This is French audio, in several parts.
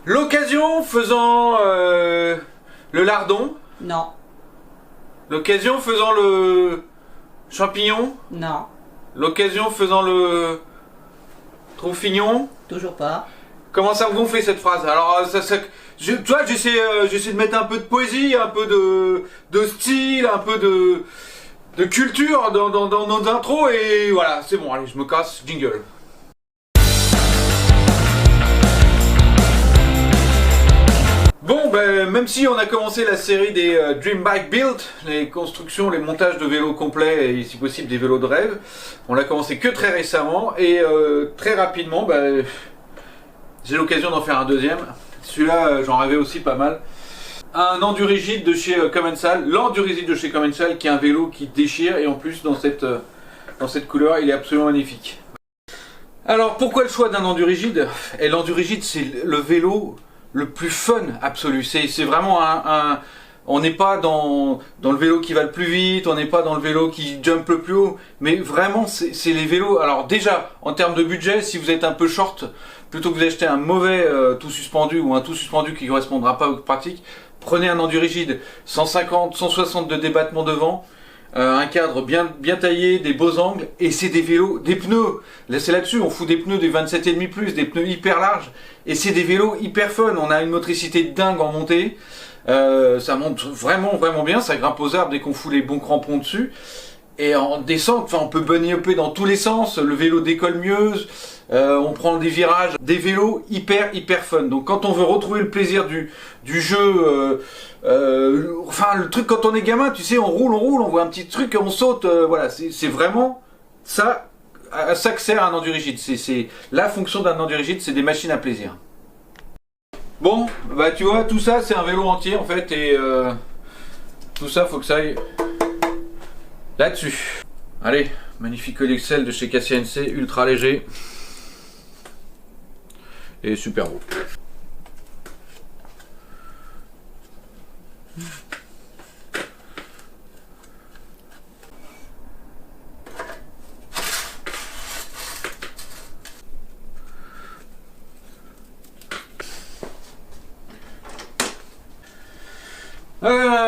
L'occasion faisant le lardon. Non. L'occasion faisant le champignon. Non. L'occasion faisant le troufignon. Toujours pas. Comment ça me gonfler cette phrase? Alors, tu vois, j'essaie de mettre un peu de poésie, un peu de style, un peu de culture dans nos intros, et voilà, c'est bon, allez, je me casse, jingle. Bon, ben, même si on a commencé la série des Dream Bike Build, les constructions, les montages de vélos complets et si possible des vélos de rêve, on l'a commencé que très récemment et très rapidement, ben, j'ai l'occasion d'en faire un deuxième. Celui-là, j'en rêvais aussi pas mal. Un Endurigid de chez Commensal, l'Endurigid de chez Commensal qui est un vélo qui déchire et en plus dans cette couleur, il est absolument magnifique. Alors pourquoi le choix d'un Endurigid? Et l'Endurigid, c'est le vélo le plus fun absolu. C'est vraiment on n'est pas dans le vélo qui va le plus vite, on n'est pas dans le vélo qui jump le plus haut, mais vraiment c'est les vélos. Alors déjà, en termes de budget, si vous êtes un peu short, plutôt que d'acheter un mauvais tout suspendu ou un tout suspendu qui ne correspondra pas aux pratiques, prenez un Endurigid 150, 160 de débattement devant, un cadre bien taillé, des beaux angles, et c'est des vélos, des pneus. Là c'est là-dessus, on fout des pneus des 27,5 plus, des pneus hyper larges, et c'est des vélos hyper fun. On a une motricité dingue en montée, ça monte vraiment bien, ça grimpe aux arbres dès qu'on fout les bons crampons dessus. Et en descente, enfin, on peut bunny hopper dans tous les sens, le vélo décolle mieux, on prend des virages, des vélos hyper fun. Donc quand on veut retrouver le plaisir du jeu, enfin le truc quand on est gamin, tu sais, on roule, on voit un petit truc, on saute, voilà, c'est vraiment ça, à ça que sert un Endurigid. C'est la fonction d'un Endurigid, c'est des machines à plaisir. Bon, bah tu vois, tout ça c'est un vélo entier en fait, et tout ça faut que ça aille là-dessus. Allez, magnifique Excel de chez KCNC, ultra léger et super beau.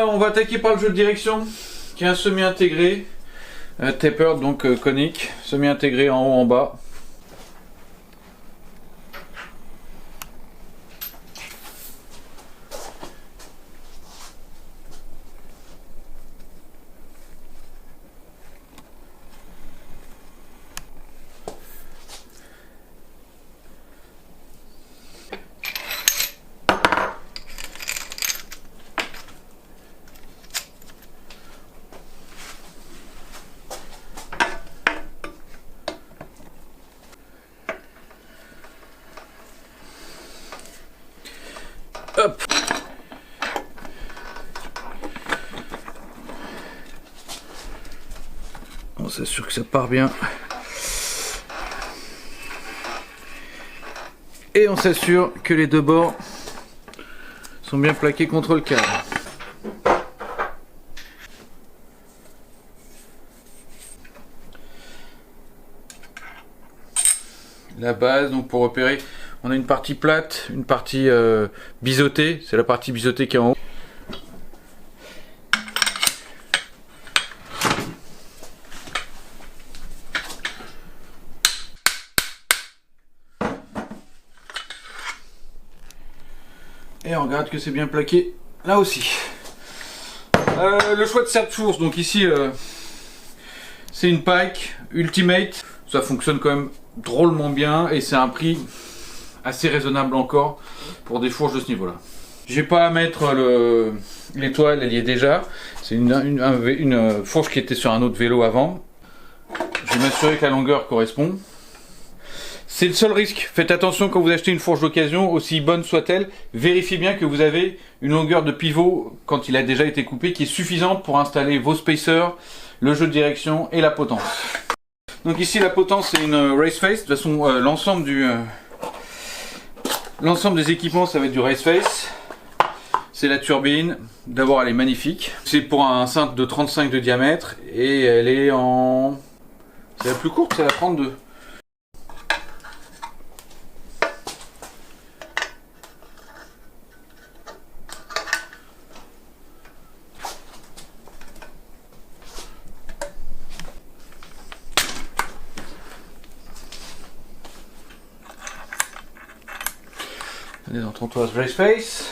On va attaquer par le jeu de direction, qui est un semi-intégré, tapered, donc conique, semi-intégré en haut en bas. Hop. On s'assure que ça part bien. Et on s'assure que les deux bords sont bien plaqués contre le cadre. La base, donc pour repérer, on a une partie plate, une partie biseautée, c'est la partie biseautée qui est en haut. Et on regarde que c'est bien plaqué là aussi. Le choix de serre-fourche, donc ici c'est une Pike Ultimate, ça fonctionne quand même drôlement bien et c'est un prix assez raisonnable encore pour des fourches de ce niveau là. J'ai pas à mettre l'étoile, elle y est déjà. C'est une fourche qui était sur un autre vélo avant. Je vais m'assurer que la longueur correspond. C'est le seul risque. Faites attention quand vous achetez une fourche d'occasion, aussi bonne soit-elle, vérifiez bien que vous avez une longueur de pivot, quand il a déjà été coupé, qui est suffisante pour installer vos spacers, le jeu de direction et la potence. Donc ici la potence c'est une race face. De toute façon l'ensemble des équipements ça va être du race face. C'est la turbine. D'abord elle est magnifique. C'est pour un cintre de 35 de diamètre et elle est en... C'est la plus courte, c'est la 32. On est dans Tontoise Raceface.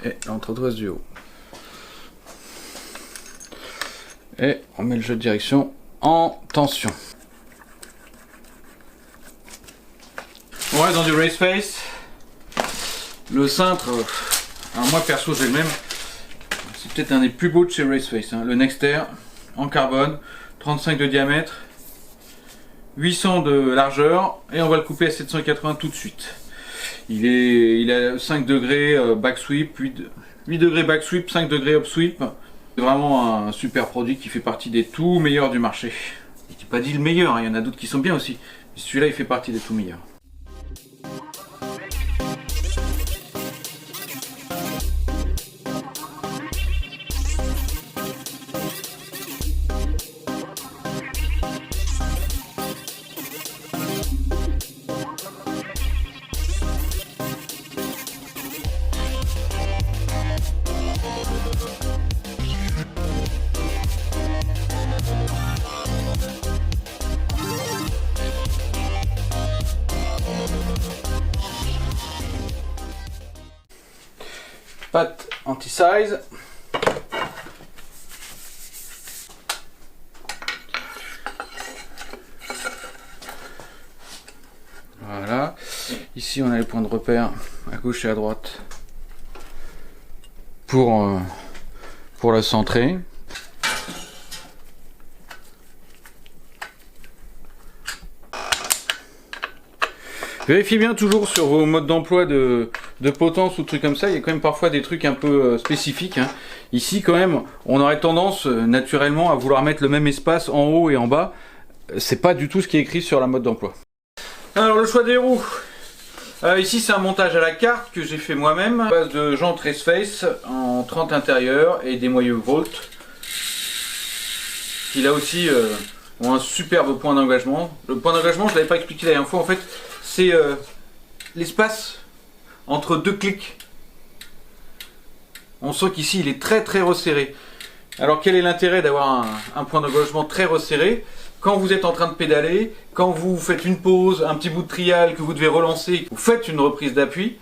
Et l'entretoise du haut. Et on met le jeu de direction en tension. On reste dans du Raceface. Le cintre, alors moi perso j'ai le même. C'est peut-être un des plus beaux de chez Raceface. Hein. Le Nexter en carbone, 35 de diamètre, 800 de largeur. Et on va le couper à 780 tout de suite. Il a 5 degrés back sweep, 8 degrés back sweep, 5 degrés up sweep. C'est vraiment un super produit qui fait partie des tout meilleurs du marché. Je n'ai pas dit le meilleur, hein, il y en a d'autres qui sont bien aussi. Mais celui-là il fait partie des tout meilleurs. Patte anti-size. Voilà. Ici on a les points de repère à gauche et à droite pour la centrer. Vérifiez bien toujours sur vos modes d'emploi de potence ou trucs comme ça, il y a quand même parfois des trucs un peu spécifiques. Hein. Ici quand même, on aurait tendance naturellement à vouloir mettre le même espace en haut et en bas. C'est pas du tout ce qui est écrit sur la mode d'emploi. Alors le choix des roues. Ici c'est un montage à la carte que j'ai fait moi-même, à base de jantes Raceface en 30 intérieur et des moyeux Volt. Qui là aussi ont un superbe point d'engagement. Le point d'engagement, je ne l'avais pas expliqué la dernière fois, en fait, c'est l'espace entre deux clics. On sent qu'ici il est très très resserré. Alors quel est l'intérêt d'avoir un point d'engagement très resserré? Quand vous êtes en train de pédaler, quand vous faites une pause, un petit bout de trial que vous devez relancer, vous faites une reprise d'appui.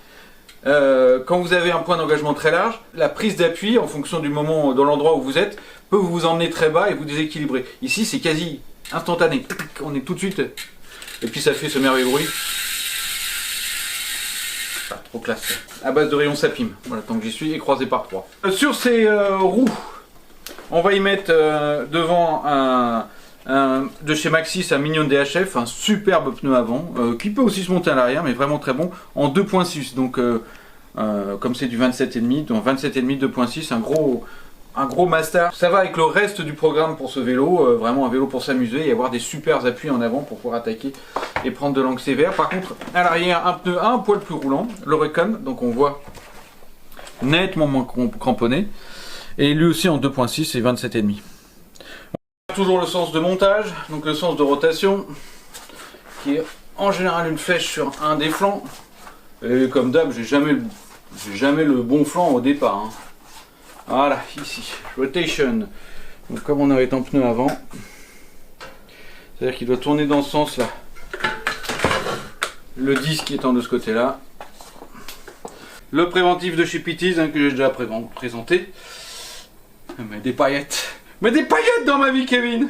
Quand vous avez un point d'engagement très large, la prise d'appui, en fonction du moment, dans l'endroit où vous êtes, peut vous emmener très bas et vous déséquilibrer. Ici, c'est quasi instantané. On est tout de suite. Et puis ça fait ce merveilleux bruit. Ah, trop classe. À base de rayons sapim. Voilà, tant que j'y suis, et croisé par 3. Sur ces roues, on va y mettre devant de chez Maxxis, un Mignon DHF, un superbe pneu avant, qui peut aussi se monter à l'arrière, mais vraiment très bon, en 2.6. Donc, comme c'est du 27,5, donc 27,5 2.6, un gros master. Ça va avec le reste du programme pour ce vélo, vraiment un vélo pour s'amuser et avoir des super appuis en avant pour pouvoir attaquer et prendre de l'angle sévère. Par contre, à l'arrière, un pneu un poil plus roulant, le Recon, donc on voit nettement moins cramponné, et lui aussi en 2.6 et 27,5. Toujours le sens de montage, donc le sens de rotation, qui est en général une flèche sur un des flancs. Et comme d'hab, j'ai jamais le bon flanc au départ. Hein. Voilà, ici, rotation. Donc comme on avait en pneu avant, c'est-à-dire qu'il doit tourner dans ce sens-là. Le disque étant de ce côté-là. Le préventif de chez Pitties, hein, que j'ai déjà présenté. Mais des paillettes. Mais des paillettes dans ma vie, Kevin!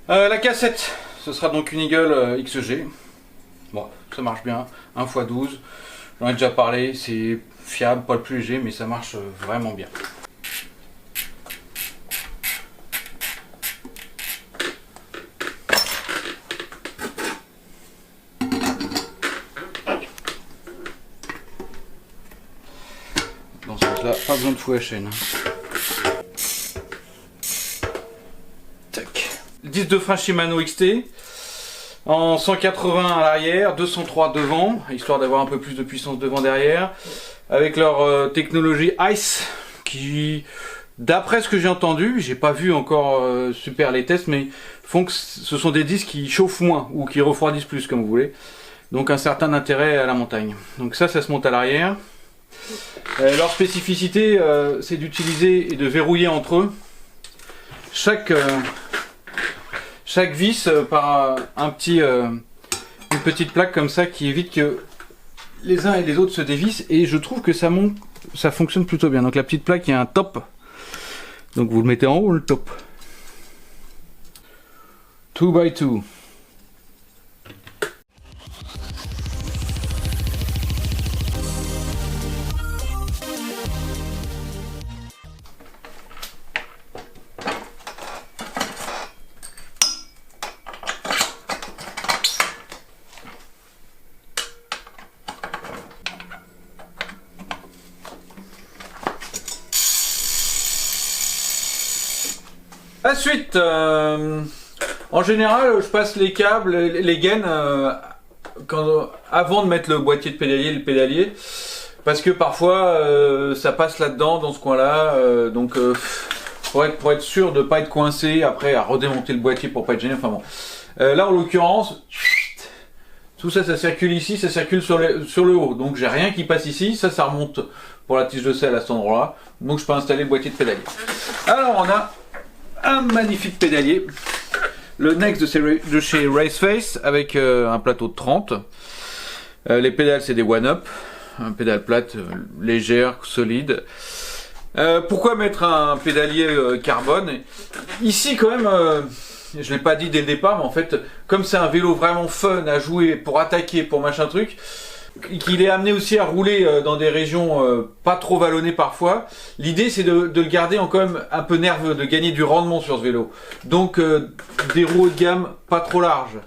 La cassette, ce sera donc une Eagle XG. Bon, ça marche bien, 1x12. J'en ai déjà parlé, c'est fiable, pas le plus léger, mais ça marche vraiment bien. dans ce sens-là, pas besoin de fouet à chaîne. Tac. Disque de frein Shimano XT en 180 à l'arrière, 203 devant, histoire d'avoir un peu plus de puissance devant derrière, avec leur technologie ICE qui, d'après ce que j'ai entendu, j'ai pas vu encore super les tests, mais font que ce sont des disques qui chauffent moins ou qui refroidissent plus comme vous voulez. Donc un certain intérêt à la montagne. Donc ça se monte à l'arrière. Leur spécificité, c'est d'utiliser et de verrouiller entre eux chaque vis par une petite plaque comme ça qui évite que les uns et les autres se dévissent, et je trouve que ça fonctionne plutôt bien. Donc la petite plaque, il y a un top, donc vous le mettez en haut le top. 2x2. Ensuite, en général, je passe les câbles, les gaines avant de mettre le boîtier de pédalier, le pédalier, parce que parfois ça passe là-dedans, dans ce coin-là, donc pour être sûr de ne pas être coincé après à redémonter le boîtier pour pas être gêné. Enfin bon, là en l'occurrence, tout ça, ça circule ici, ça circule sur le haut, donc j'ai rien qui passe ici, ça remonte pour la tige de selle à cet endroit-là, donc je peux installer le boîtier de pédalier. Alors on a un magnifique pédalier, le Next de chez Raceface, avec un plateau de 30. Les pédales c'est des One-Up, un pédale plate, légère, solide. Pourquoi mettre un pédalier carbone? Ici quand même, je l'ai pas dit dès le départ, mais en fait, comme c'est un vélo vraiment fun à jouer, pour attaquer, pour machin truc, qu'il est amené aussi à rouler dans des régions pas trop vallonnées parfois. L'idée c'est de le garder quand même un peu nerveux, de gagner du rendement sur ce vélo. Donc des roues haut de gamme pas trop larges,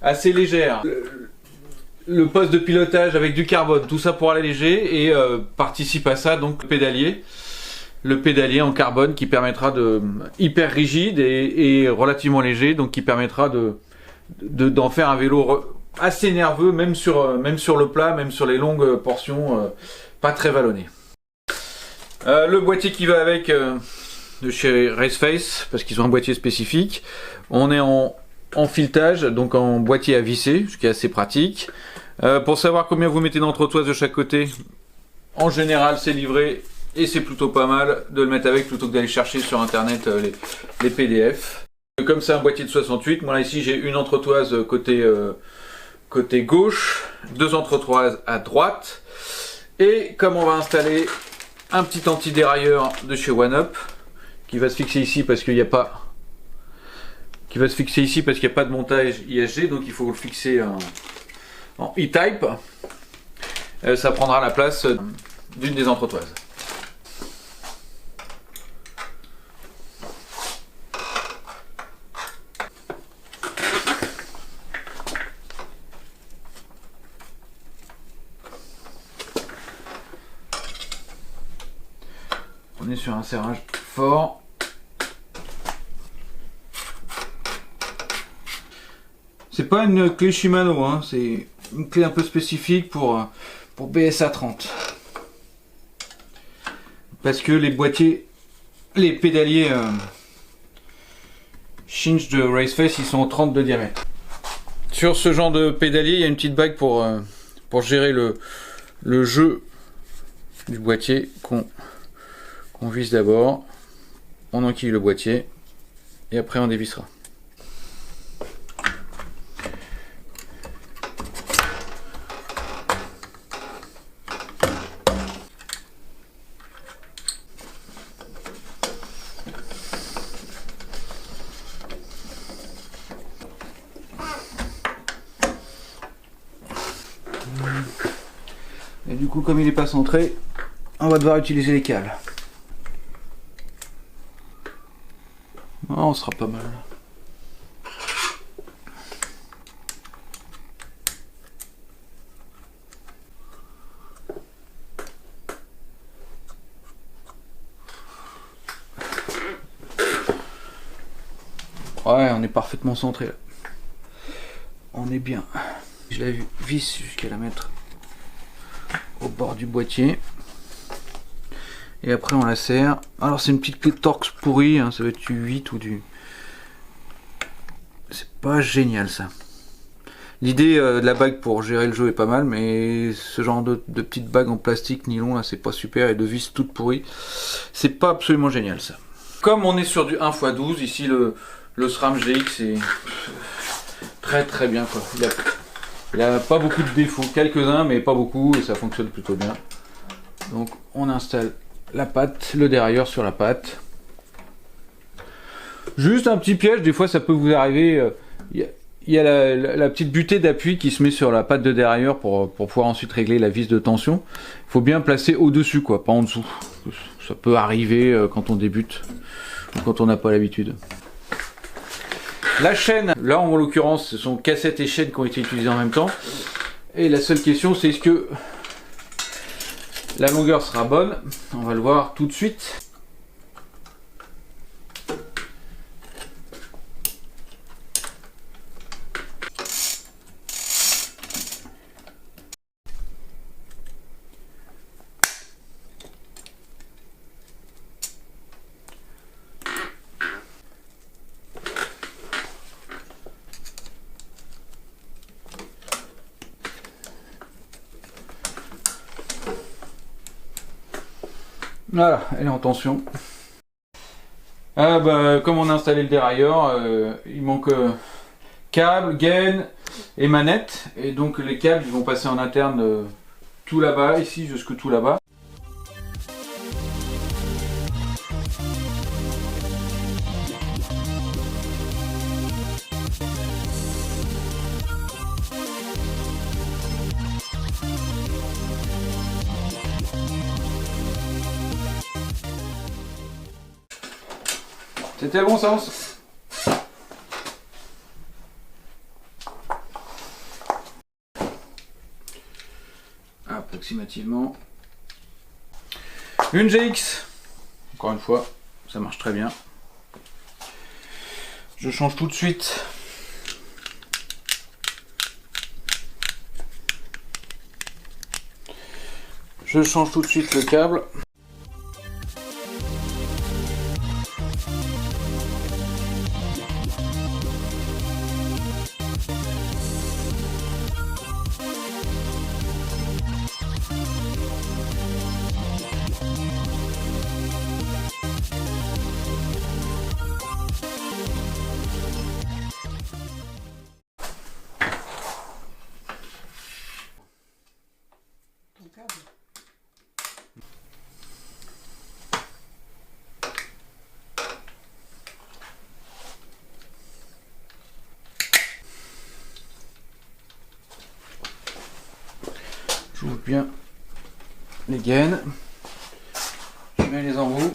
assez légères. Le poste de pilotage avec du carbone, tout ça pour alléger, et participe à ça donc le pédalier en carbone qui permettra de hyper rigide et relativement léger, donc qui permettra d'en faire un vélo assez nerveux, même sur le plat, même sur les longues portions pas très vallonnées. Le boîtier qui va avec de chez Raceface, parce qu'ils ont un boîtier spécifique. On est en filetage, donc en boîtier à visser, ce qui est assez pratique. Pour savoir combien vous mettez d'entretoise de chaque côté, en général c'est livré et c'est plutôt pas mal de le mettre avec plutôt que d'aller chercher sur internet les PDF. Comme c'est un boîtier de 68, moi là ici j'ai une entretoise côté gauche, deux entretoises à droite, et comme on va installer un petit anti-dérailleur de chez One-Up qui va se fixer ici parce qu'il n'y a pas de montage ISG, donc il faut le fixer en E-Type, ça prendra la place d'une des entretoises. On est sur un serrage fort. C'est pas une clé Shimano, hein, c'est une clé un peu spécifique pour BSA 30. Parce que les pédaliers Shinch de Raceface, ils sont en 30 de diamètre. Sur ce genre de pédalier, il y a une petite bague pour gérer le jeu du boîtier qu'on visse d'abord, on enquille le boîtier et après on dévissera. Et du coup, comme il n'est pas centré, on va devoir utiliser les cales. Oh, on sera pas mal. Ouais, on est parfaitement centré là. On est bien. Je la vis jusqu'à la mettre au bord du boîtier. Et après on la serre. Alors c'est une petite clé de Torx pourrie, hein, ça va être du 8 ou du... C'est pas génial ça. L'idée de la bague pour gérer le jeu est pas mal, mais ce genre de petite bague en plastique nylon là c'est pas super, et de vis toute pourrie, c'est pas absolument génial ça. Comme on est sur du 1x12, ici le SRAM GX est très très bien quoi. Il a pas beaucoup de défauts, quelques-uns mais pas beaucoup, et ça fonctionne plutôt bien. Donc on installe la patte, le dérailleur sur la patte. Juste un petit piège, des fois ça peut vous arriver, il y a la petite butée d'appui qui se met sur la patte de dérailleur pour pouvoir ensuite régler la vis de tension. Il faut bien placer au-dessus quoi, pas en dessous. Ça peut arriver quand on débute ou quand on n'a pas l'habitude. La chaîne, là en l'occurrence ce sont cassette et chaîne qui ont été utilisées en même temps. Et la seule question c'est est-ce que la longueur sera bonne? On va le voir tout de suite. Voilà, elle est en tension. Ah bah, comme on a installé le dérailleur, il manque câble, gaine et manette. Et donc les câbles ils vont passer en interne tout là-bas, ici jusque tout là-bas. C'était le bon sens. Approximativement. Une GX. Encore une fois, ça marche très bien. Je change tout de suite. Je change tout de suite le câble. J'ouvre bien les gaines, je mets les embouts.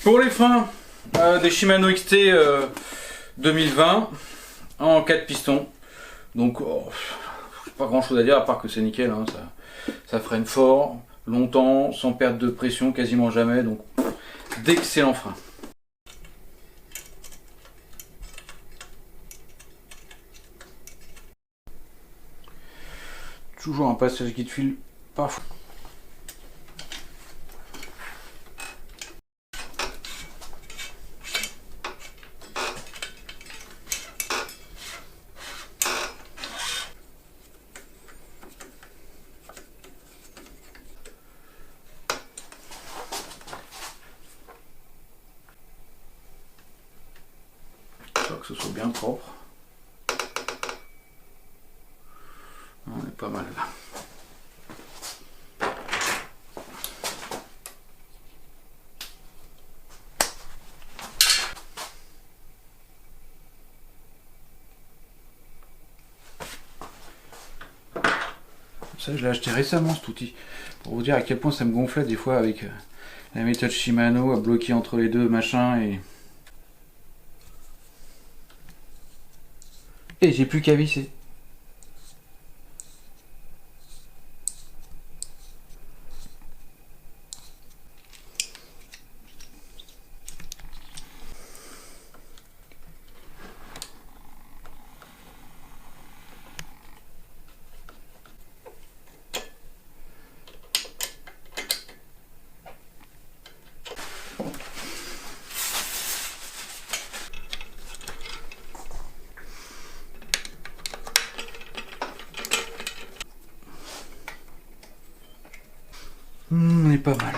Pour les freins, des Shimano XT 2020 en 4 pistons. Donc, pas grand chose à dire à part que c'est nickel. Hein, ça freine fort, longtemps, sans perte de pression, quasiment jamais. Donc, d'excellents freins. Toujours un passage qui te file parfois. Que ce soit bien propre. On est pas mal là. Ça, je l'ai acheté récemment cet outil pour vous dire à quel point ça me gonflait des fois avec la méthode Shimano à bloquer entre les deux machin et j'ai plus qu'à visser. On est pas mal.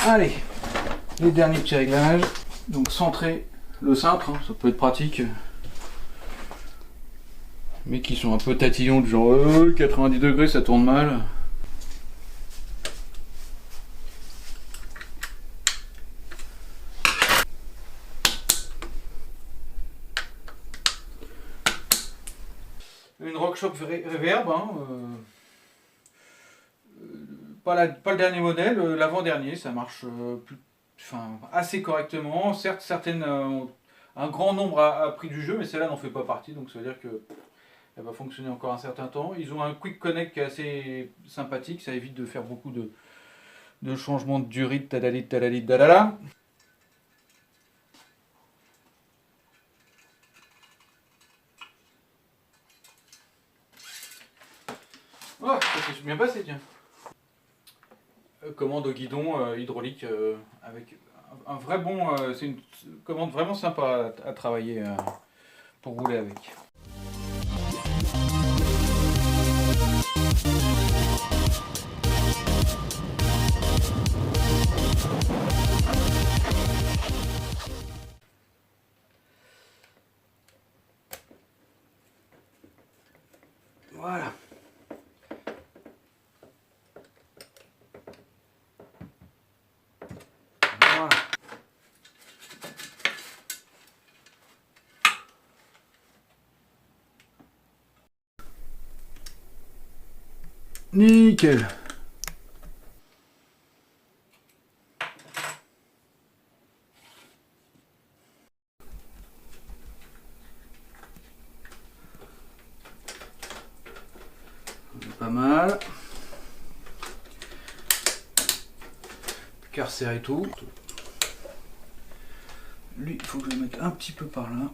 Allez, les derniers petits réglages. Donc centrer le cintre, hein, ça peut être pratique. Mais qui sont un peu tatillons du genre 90 degrés ça tourne mal. Une Rockshop Reverb, hein, pas le dernier modèle, l'avant-dernier, ça marche assez correctement. Certes, certaines, un grand nombre a pris du jeu, mais celle-là n'en fait pas partie, donc ça veut dire que elle va fonctionner encore un certain temps. Ils ont un Quick Connect qui est assez sympathique, ça évite de faire beaucoup de changements de durée, tadalit, tadalit, dadala. Oh, ça s'est bien passé, tiens. Commande au guidon hydraulique avec un vrai bon... c'est une commande vraiment sympa à travailler pour rouler avec. Voilà. Voilà. Nickel. Pas mal. Plus qu'à resserrer tout. Lui, il faut que je le mette un petit peu par là.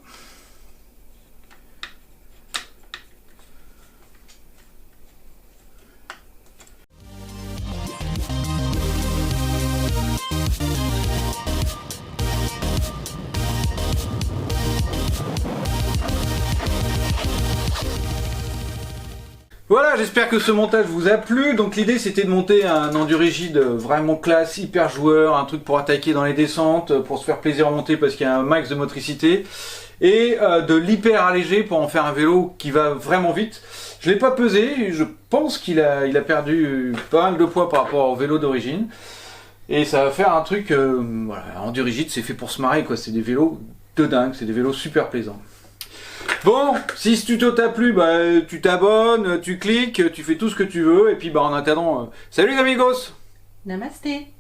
Voilà, j'espère que ce montage vous a plu. Donc l'idée c'était de monter un endurigide vraiment classe, hyper joueur, un truc pour attaquer dans les descentes, pour se faire plaisir en montée parce qu'il y a un max de motricité, et de l'hyper allégé pour en faire un vélo qui va vraiment vite. Je l'ai pas pesé, je pense qu'il a perdu pas mal de poids par rapport au vélo d'origine. Et ça va faire un truc, voilà, endurigide c'est fait pour se marrer quoi, c'est des vélos de dingue, c'est des vélos super plaisants. Bon, si ce tuto t'a plu, bah, tu t'abonnes, tu cliques, tu fais tout ce que tu veux, et puis bah, en attendant, salut les amigos! Namasté.